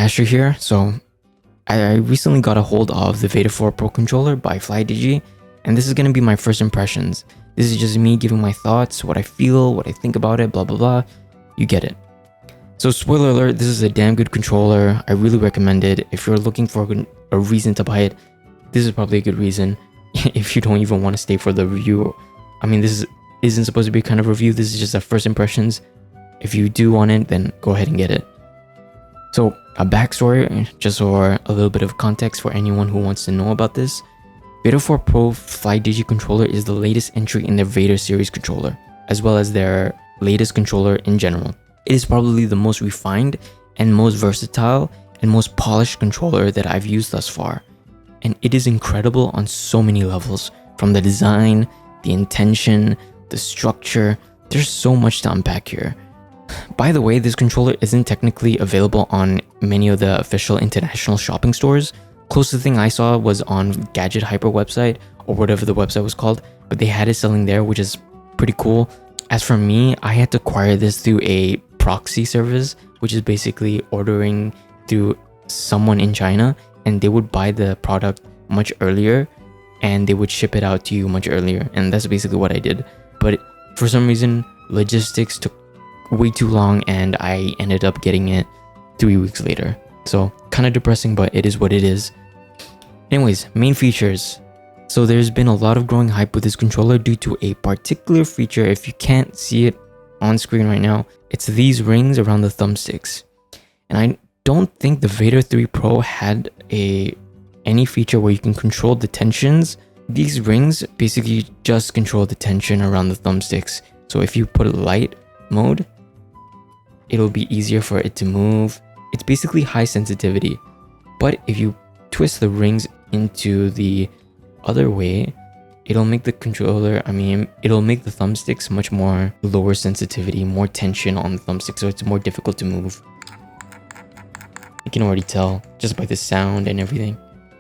Asher here. So I recently got a hold of the Vader 4 Pro controller by FlyDIGI, and this is going to be my first impressions. This is just me giving my thoughts, what I feel, what I think about it, blah blah blah. You get it. So spoiler alert, this is a damn good controller. I really recommend it. If you're looking for a reason to buy it, this is probably a good reason. If you don't even want to stay for the review, I mean, isn't supposed to be a kind of review. This is just a first impressions. If you do want it, then go ahead and get it. So a backstory, just for a little bit of context for anyone who wants to know about this. Vader 4 Pro FlyDIGI controller is the latest entry in their Vader series controller, as well as their latest controller in general. It is probably the most refined and most versatile and most polished controller that I've used thus far. And it is incredible on so many levels, from the design, the intention, the structure. There's so much to unpack here. By the way, this controller isn't technically available on many of the official international shopping stores. Closest thing I saw was on Gadget Hyper website, or whatever the website was called, but they had it selling there, which is pretty cool. As for me, I had to acquire this through a proxy service, which is basically ordering through someone in China, and they would buy the product much earlier and they would ship it out to you much earlier, and that's basically what I did. But for some reason, logistics took way too long and I ended up getting it 3 weeks later. So kind of depressing, but it is what it is. Anyways, main features. So there's been a lot of growing hype with this controller due to a particular feature. If you can't see it on screen right now, it's these rings around the thumbsticks. And I don't think the Vader 3 Pro had any feature where you can control the tensions. These rings basically just control the tension around the thumbsticks. So if you put it light mode, it'll be easier for it to move. It's basically high sensitivity. But if you twist the rings into the other way, it'll make the controller, it'll make the thumbsticks much more lower sensitivity, more tension on the thumbstick, so it's more difficult to move. You can already tell just by the sound and everything.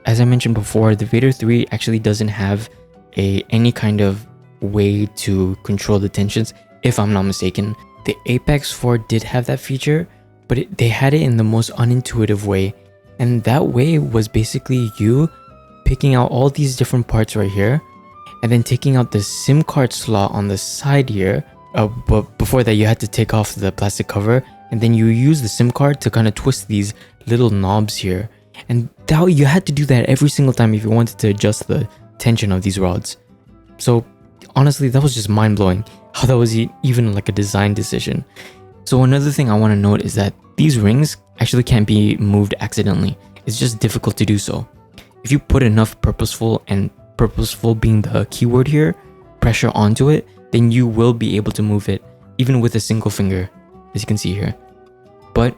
As I mentioned before, the Vader 3 actually doesn't have any kind of way to control the tensions, if I'm not mistaken. The Apex 4 did have that feature, but they had it in the most unintuitive way. And that way was basically you picking out all these different parts right here, and then taking out the SIM card slot on the side here. But before that, you had to take off the plastic cover, and then you use the SIM card to kind of twist these little knobs here. And that, you had to do that every single time if you wanted to adjust the tension of these rods. So honestly, that was just mind-blowing how that was even like a design decision. So another thing I want to note is that these rings actually can't be moved accidentally. It's just difficult to do so. If you put enough purposeful, and purposeful being the keyword here, pressure onto it, then you will be able to move it even with a single finger, as you can see here. But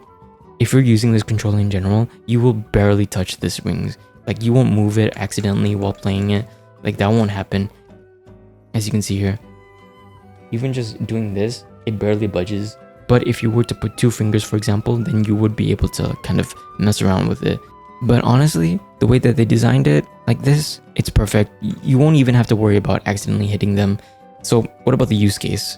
if you're using this controller in general, you will barely touch these rings. Like, you won't move it accidentally while playing it. Like, that won't happen. As you can see here, even just doing this, it barely budges. But if you were to put 2 fingers, for example, then you would be able to kind of mess around with it. But honestly, the way that they designed it like this, it's perfect. You won't even have to worry about accidentally hitting them. So what about the use case?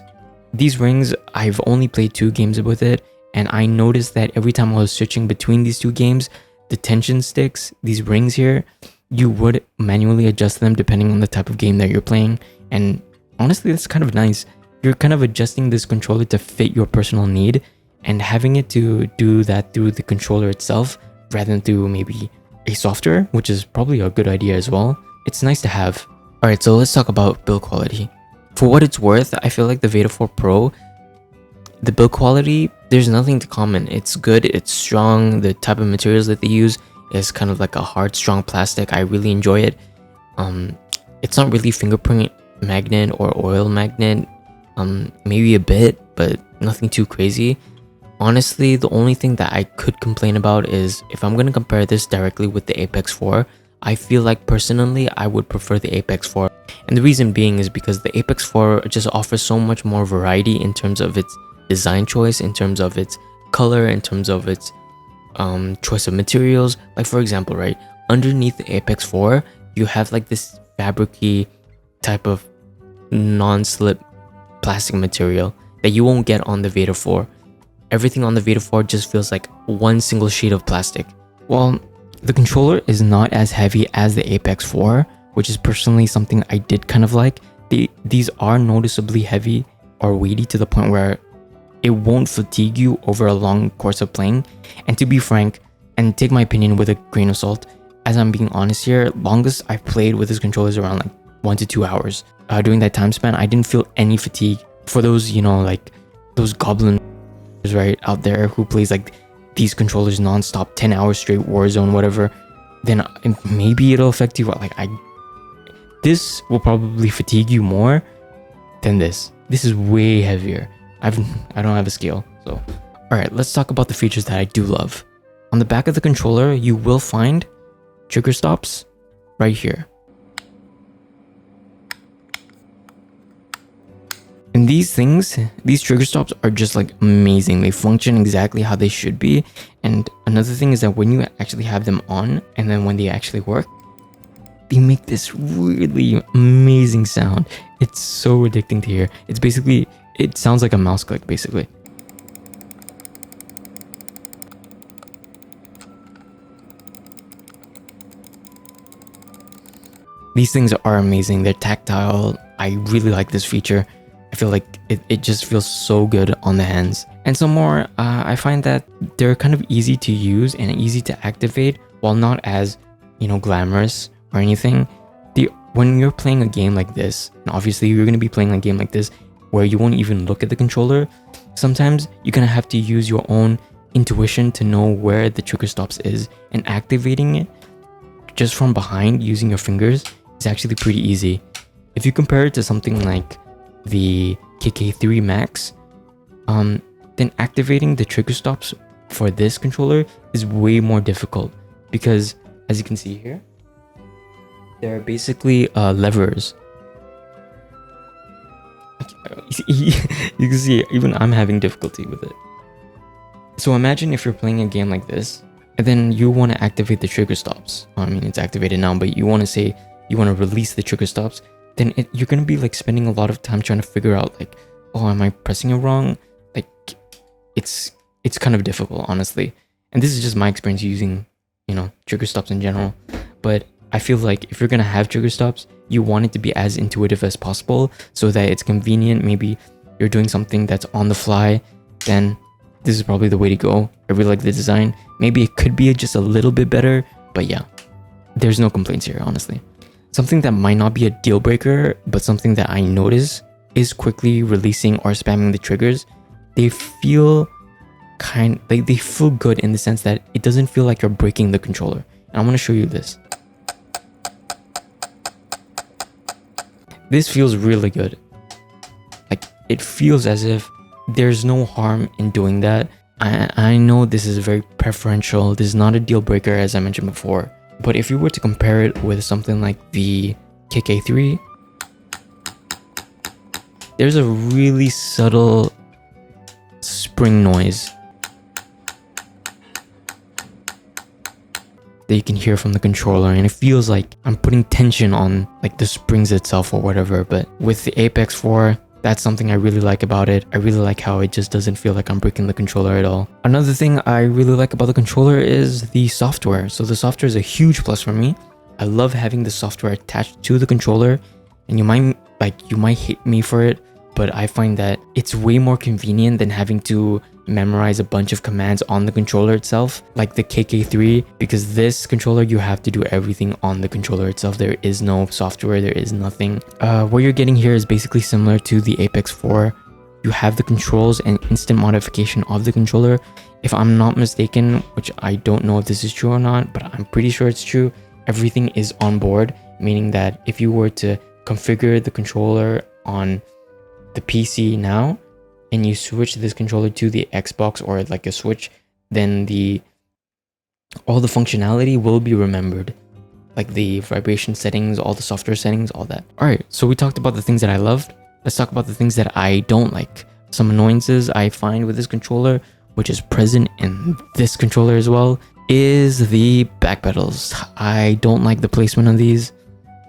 These rings, I've only played 2 games with it, and I noticed that every time I was switching between these 2 games, the tension sticks, these rings here, you would manually adjust them depending on the type of game that you're playing. And honestly, that's kind of nice. You're kind of adjusting this controller to fit your personal need, and having it to do that through the controller itself rather than through maybe a software, which is probably a good idea as well. It's nice to have. Alright, so let's talk about build quality. For what it's worth, I feel like the Vader 4 Pro, the build quality, there's nothing to comment. It's good, it's strong. The type of materials that they use is kind of like a hard, strong plastic. I really enjoy it. It's not really fingerprint magnet or oil magnet. Maybe a bit, but nothing too crazy. Honestly, the only thing that I could complain about is if I'm going to compare this directly with the Apex 4, I feel like personally I would prefer the Apex 4. And the reason being is because the Apex 4 just offers so much more variety in terms of its design choice, in terms of its color, in terms of its choice of materials. Like, for example, right, underneath the Apex 4, you have like this fabric-y type of non-slip plastic material that you won't get on the Vader 4. everything on the Vader 4 just feels like one single sheet of plastic. Well, the controller is not as heavy as the Apex 4, which is personally something I did kind of like. These are noticeably heavy or weighty to the point where it won't fatigue you over a long course of playing. And to be frank, and take my opinion with a grain of salt, as I'm being honest here, longest I've played with this controller is around like 1 to 2 hours. During that time span, I didn't feel any fatigue. For those, you know, like those goblins right out there who plays like these controllers non-stop, 10 hours straight, Warzone, whatever, then maybe it'll affect you. Like this will probably fatigue you more than this. This is way heavier. I don't have a scale, so. All right, let's talk about the features that I do love. On the back of the controller, you will find trigger stops right here. And these trigger stops are just like amazing. They function exactly how they should be. And another thing is that when you actually have them on and then when they actually work, they make this really amazing sound. It's so addicting to hear. It's basically, it sounds like a mouse click basically. These things are amazing. They're tactile. I really like this feature. I feel like it just feels so good on the hands. And some more, I find that they're kind of easy to use and easy to activate while not as, you know, glamorous or anything. When you're playing a game like this, and obviously you're going to be playing a game like this where you won't even look at the controller, sometimes you're going to have to use your own intuition to know where the trigger stops is, and activating it just from behind using your fingers is actually pretty easy. If you compare it to something like the KK3 Max, then activating the trigger stops for this controller is way more difficult because, as you can see here, they're basically levers. You can see even I'm having difficulty with it. So imagine if you're playing a game like this and then you want to activate the trigger stops. I mean, it's activated now, but you want to say you want to release the trigger stops, then you're going to be like spending a lot of time trying to figure out like, oh, am I pressing it wrong? Like it's kind of difficult, honestly. And this is just my experience using, you know, trigger stops in general. But I feel like if you're going to have trigger stops, you want it to be as intuitive as possible so that it's convenient. Maybe you're doing something that's on the fly, then this is probably the way to go. I really like the design. Maybe it could be just a little bit better, but yeah, there's no complaints here, honestly. Something that might not be a deal breaker, but something that I notice is quickly releasing or spamming the triggers. They feel they feel good in the sense that it doesn't feel like you're breaking the controller. And I'm going to show you this. This feels really good. Like it feels as if there's no harm in doing that. I know this is very preferential. This is not a deal breaker, as I mentioned before. But if you were to compare it with something like the KK3, there's a really subtle spring noise that you can hear from the controller, and it feels like I'm putting tension on like the springs itself or whatever. But with the Apex 4, that's something I really like about it. I really like how it just doesn't feel like I'm breaking the controller at all. Another thing I really like about the controller is the software. So the software is a huge plus for me. I love having the software attached to the controller, and you might hate me for it, but I find that it's way more convenient than having to memorize a bunch of commands on the controller itself, like the KK3, because this controller, you have to do everything on the controller itself. There is no software, there is nothing. What you're getting here is basically similar to the Apex 4. You have the controls and instant modification of the controller. If I'm not mistaken, which I don't know if this is true or not, but I'm pretty sure it's true, everything is on board, meaning that if you were to configure the controller on the PC now and you switch this controller to the Xbox or like a Switch, then all the functionality will be remembered, like the vibration settings, all the software settings, all that. All right, so we talked about the things that I loved. Let's talk about the things that I don't like. Some annoyances I find with this controller, which is present in this controller as well, is the back pedals. I don't like the placement of these.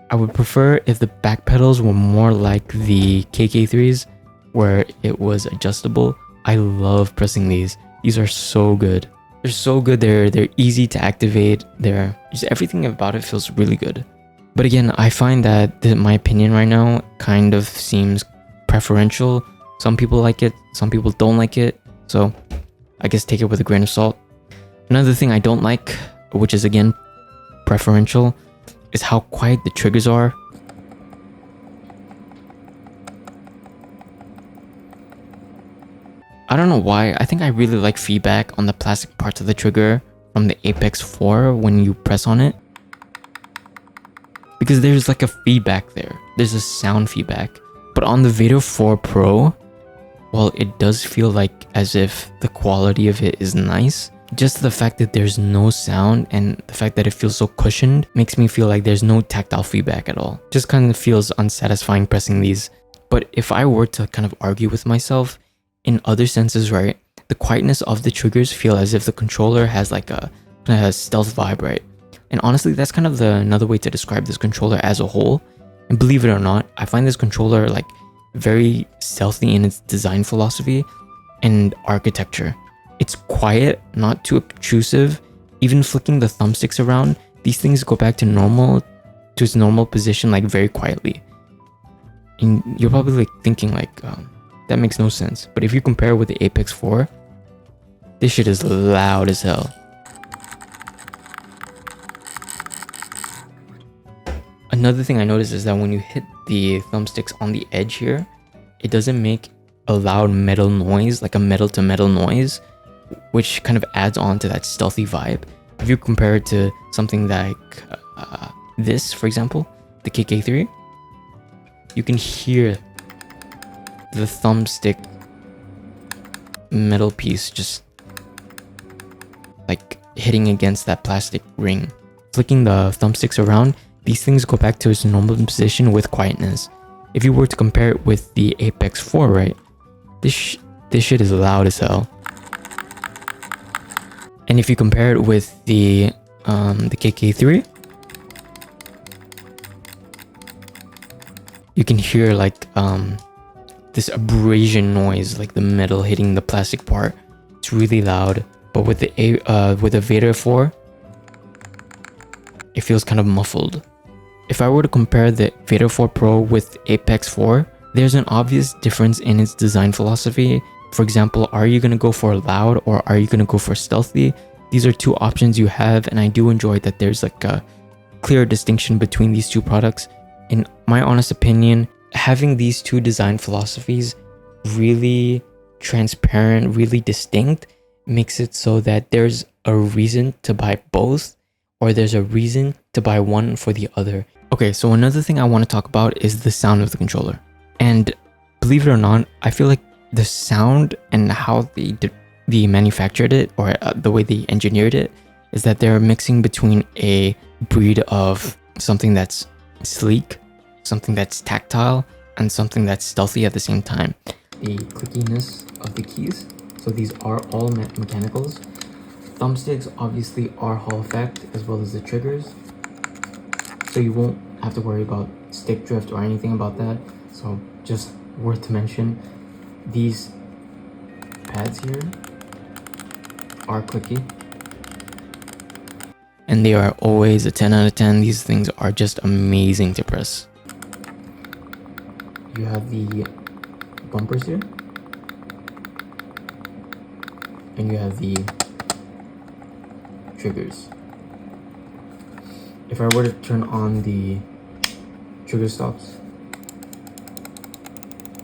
I would prefer if the back pedals were more like the KK3s, where it was adjustable I love pressing these. These are so good. They're so good. They're easy to activate. They're just everything about it feels really good. But again, I find that my opinion right now kind of seems preferential. Some people like it, some people don't like it. So I guess take it with a grain of salt. Another thing I don't like, which is again preferential, is how quiet the triggers are. I don't know why. I think I really like feedback on the plastic parts of the trigger from the Apex 4 when you press on it. Because there's like a feedback there. There's a sound feedback. But on the Vader 4 Pro, well, it does feel like as if the quality of it is nice. Just the fact that there's no sound and the fact that it feels so cushioned makes me feel like there's no tactile feedback at all. Just kind of feels unsatisfying pressing these. But if I were to kind of argue with myself, in other senses, right, the quietness of the triggers feel as if the controller has like a stealth vibe, right? And honestly, that's kind of another way to describe this controller as a whole. And believe it or not, I find this controller like very stealthy in its design philosophy and architecture. It's quiet, not too obtrusive. Even flicking the thumbsticks around, these things go back to its normal position like very quietly. And you're probably like thinking like, that makes no sense. But if you compare it with the Apex 4, this shit is loud as hell. Another thing I noticed is that when you hit the thumbsticks on the edge here, it doesn't make a loud metal noise, like a metal to metal noise, which kind of adds on to that stealthy vibe. If you compare it to something like this, for example, the KK3, you can hear the thumbstick metal piece just like hitting against that plastic ring. Flicking the thumbsticks around, these things go back to its normal position with quietness. If you were to compare it with the Apex 4, right, this shit is loud as hell. And if you compare it with the KK3, you can hear like this abrasion noise, like the metal hitting the plastic part. It's really loud. But with the Vader 4, it feels kind of muffled. If I were to compare the Vader 4 Pro with Apex 4, there's an obvious difference in its design philosophy. For example, are you going to go for loud or are you going to go for stealthy? These are two options you have, and I do enjoy that there's like a clear distinction between these two products. In my honest opinion, having these two design philosophies really transparent, really distinct, makes it so that there's a reason to buy both, or there's a reason to buy one for the other. Okay, so another thing I want to talk about is the sound of the controller. And believe it or not, I feel like the sound and how they manufactured it, or the way they engineered it, is that they're mixing between a breed of something that's sleek, something that's tactile, and something that's stealthy at the same time. The clickiness of the keys, so these are all mechanicals. Thumbsticks obviously are Hall effect, as well as the triggers, so you won't have to worry about stick drift or anything about that. So just worth to mention, these pads here are clicky, and they are always a 10 out of 10. These things are just amazing to press. You have the bumpers here, and you have the triggers. If I were to turn on the trigger stops,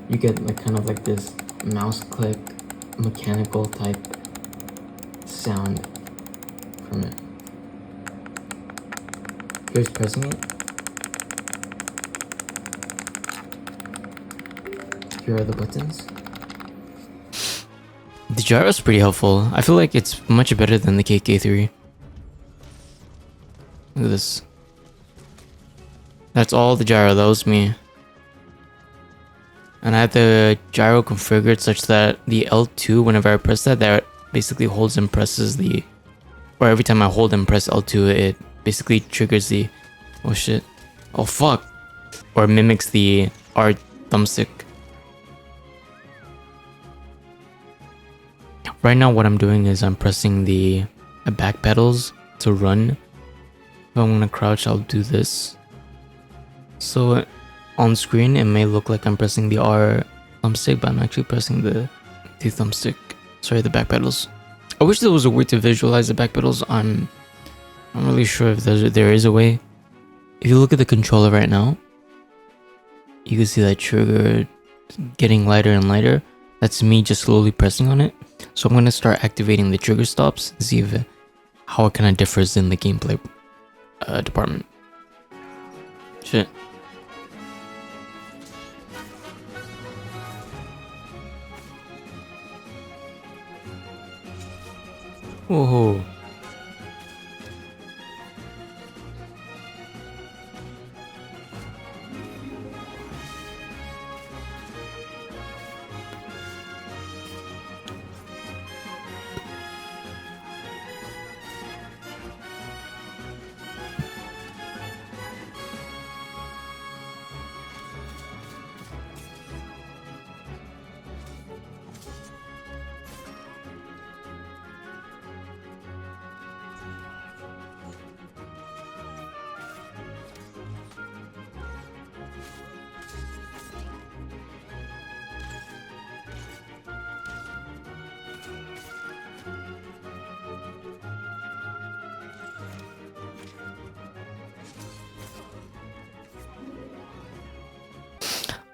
you get like kind of like this mouse click mechanical type sound from it. Here's pressing it. Here are the buttons. The gyro is pretty helpful. I feel like it's much better than the KK3. Look at this. That's all the gyro, that was me. And I have the gyro configured such that the L2, whenever I press that basically holds and presses the... Or every time I hold and press L2, it basically triggers the... Oh shit. Oh fuck. Or mimics the R thumbstick. right now what I'm doing is I'm pressing the back pedals to run. If I'm gonna crouch, I'll do this. So on screen it may look like I'm pressing the R thumbstick, but I'm actually pressing the thumbstick. Sorry, the back pedals. I wish there was a way to visualize the back pedals. I'm really sure if there is a way. If you look at the controller right now, you can see that trigger getting lighter and lighter. That's me just slowly pressing on it. So I'm gonna start activating the trigger stops and see how it kind of differs in the gameplay department. Shit. Whoa.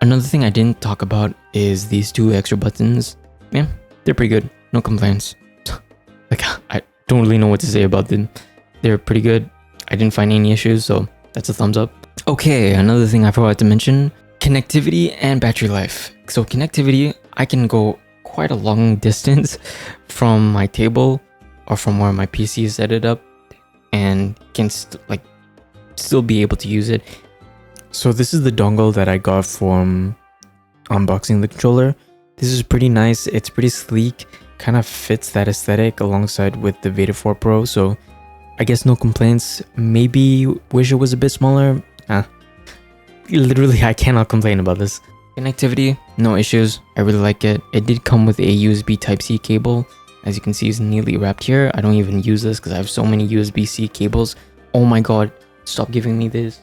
Another thing I didn't talk about is these two extra buttons. Yeah, they're pretty good. No complaints. Like, I don't really know what to say about them. They're pretty good. I didn't find any issues, so that's a thumbs up. Okay, another thing I forgot to mention, connectivity and battery life. So connectivity, I can go quite a long distance from my table or from where my PC is set it up and can still be able to use it. So this is the dongle that I got from unboxing the controller. This is pretty nice. It's pretty sleek. Kind of fits that aesthetic alongside with the Vader 4 Pro. So I guess no complaints. Maybe wish it was a bit smaller. Literally, I cannot complain about this. Connectivity, no issues. I really like it. It did come with a USB Type-C cable. As you can see, it's neatly wrapped here. I don't even use this because I have so many USB-C cables. Oh my god, stop giving me this.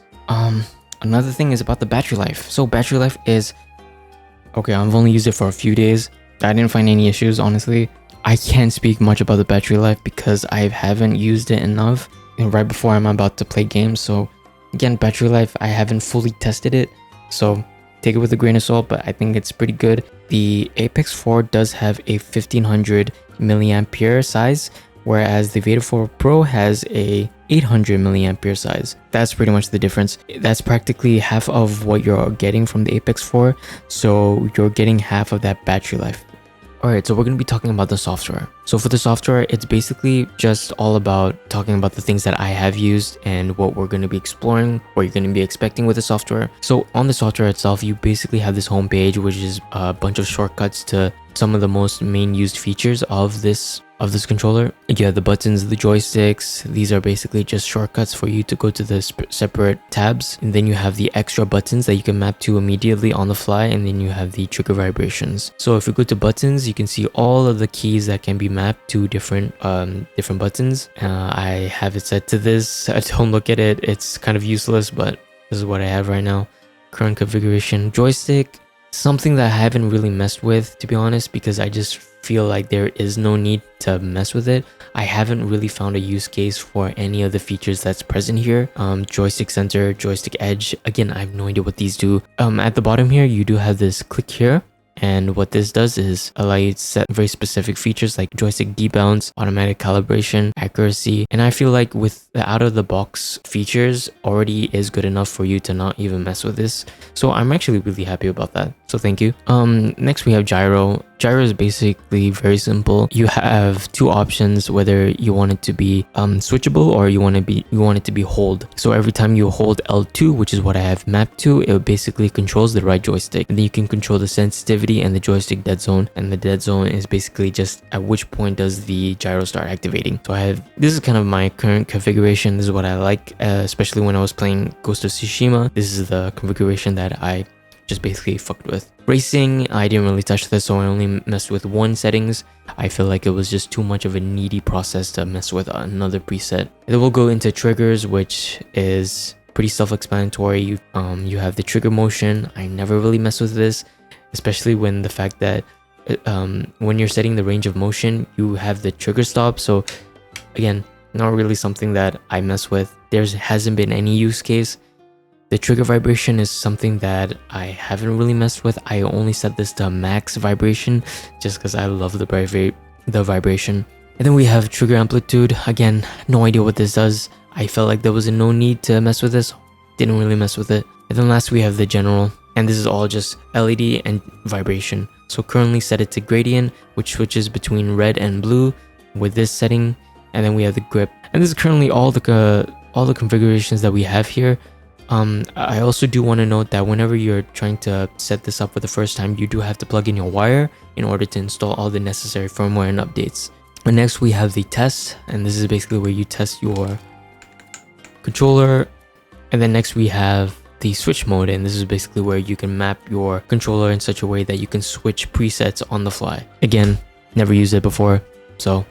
Another thing is about the battery life. So battery life is... Okay, I've only used it for a few days. I didn't find any issues, honestly. I can't speak much about the battery life because I haven't used it enough and right before I'm about to play games. So again, battery life, I haven't fully tested it. So take it with a grain of salt, but I think it's pretty good. The Apex 4 does have a 1500 milliampere size, whereas the Vader 4 Pro has a 800 milliampere size. That's pretty much the difference. That's practically half of what you're getting from the Apex 4, so you're getting half of that battery life. Alright, so we're going to be talking about the software. So for the software, it's basically just all about talking about the things that I have used and what we're going to be exploring, what you're going to be expecting with the software. So on the software itself, you basically have this homepage, which is a bunch of shortcuts to some of the most main used features of this controller. You have the buttons, the joysticks. These are basically just shortcuts for you to go to the separate tabs. And then you have the extra buttons that you can map to immediately on the fly. And then you have the trigger vibrations. So if you go to buttons, you can see all of the keys that can be mapped to different buttons. I have it set to this. Don't look at it. It's kind of useless, but this is what I have right now. Current configuration. Joystick. Something that I haven't really messed with, to be honest, because I just feel like there is no need to mess with it. I haven't really found a use case for any of the features that's present here. Joystick center, joystick edge. Again, I have no idea what these do. At the bottom here, you do have this click here. And what this does is allow you to set very specific features like joystick debounce, automatic calibration, accuracy. And I feel like with the out-of-the-box features already is good enough for you to not even mess with this. So I'm actually really happy about that. So thank you. Next we have gyro. Gyro is basically very simple. You have two options, whether you want it to be switchable or you want it to be hold. So every time you hold L2, which is what I have mapped to, it basically controls the right joystick. And then you can control the sensitivity and the joystick dead zone. And the dead zone is basically just at which point does the gyro start activating. So this is kind of my current configuration. This is what I like, especially when I was playing Ghost of Tsushima. This is the configuration that I just basically fucked with. Racing, I didn't really touch this, so I only messed with one settings. I feel like it was just too much of a needy process to mess with another preset. And then we'll go into triggers, which is pretty self-explanatory. You have the trigger motion. I never really mess with this, especially when the fact that when you're setting the range of motion, you have the trigger stop. So again, not really something that I mess with. There hasn't been any use case. The trigger vibration is something that I haven't really messed with. I only set this to max vibration just because I love the vibration. And then we have trigger amplitude. Again, no idea what this does. I felt like there was no need to mess with this. Didn't really mess with it. And then last we have the general. And this is all just LED and vibration. So currently set it to gradient, which switches between red and blue with this setting. And then we have the grip. And this is currently all the configurations that we have here. I also do want to note that whenever you're trying to set this up for the first time, you do have to plug in your wire in order to install all the necessary firmware and updates. And next we have the test, and this is basically where you test your controller. And then next we have the switch mode, and this is basically where you can map your controller in such a way that you can switch presets on the fly. Again, never used it before, so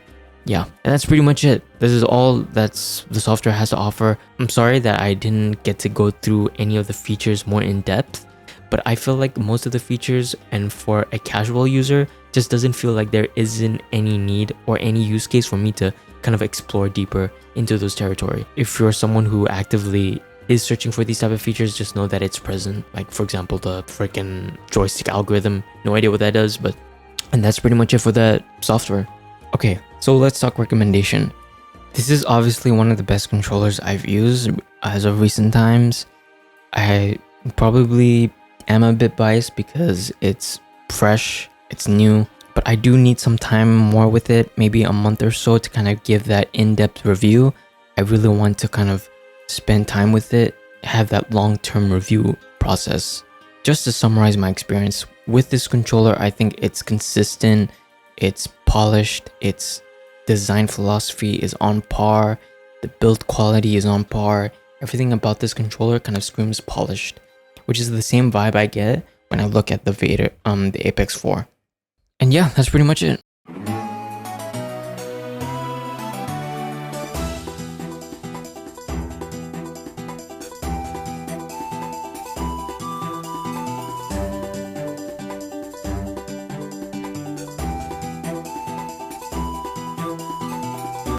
yeah, and that's pretty much it. This is all that's the software has to offer. I'm sorry that I didn't get to go through any of the features more in depth, but I feel like most of the features, and for a casual user, just doesn't feel like there isn't any need or any use case for me to kind of explore deeper into those territory. If you're someone who actively is searching for these type of features, just know that it's present. Like for example, the freaking joystick algorithm, no idea what that does, and that's pretty much it for that software. Okay, so let's talk recommendation. This is obviously one of the best controllers I've used as of recent times. I probably am a bit biased because it's fresh, it's new, but I do need some time more with it, maybe a month or so, to kind of give that in-depth review. I really want to kind of spend time with it, have that long-term review process. Just to summarize my experience with this controller, I think it's consistent, it's polished, its design philosophy is on par, the build quality is on par. Everything about this controller kind of screams polished, which is the same vibe I get when I look at the Vader, the Apex 4. And yeah, that's pretty much it.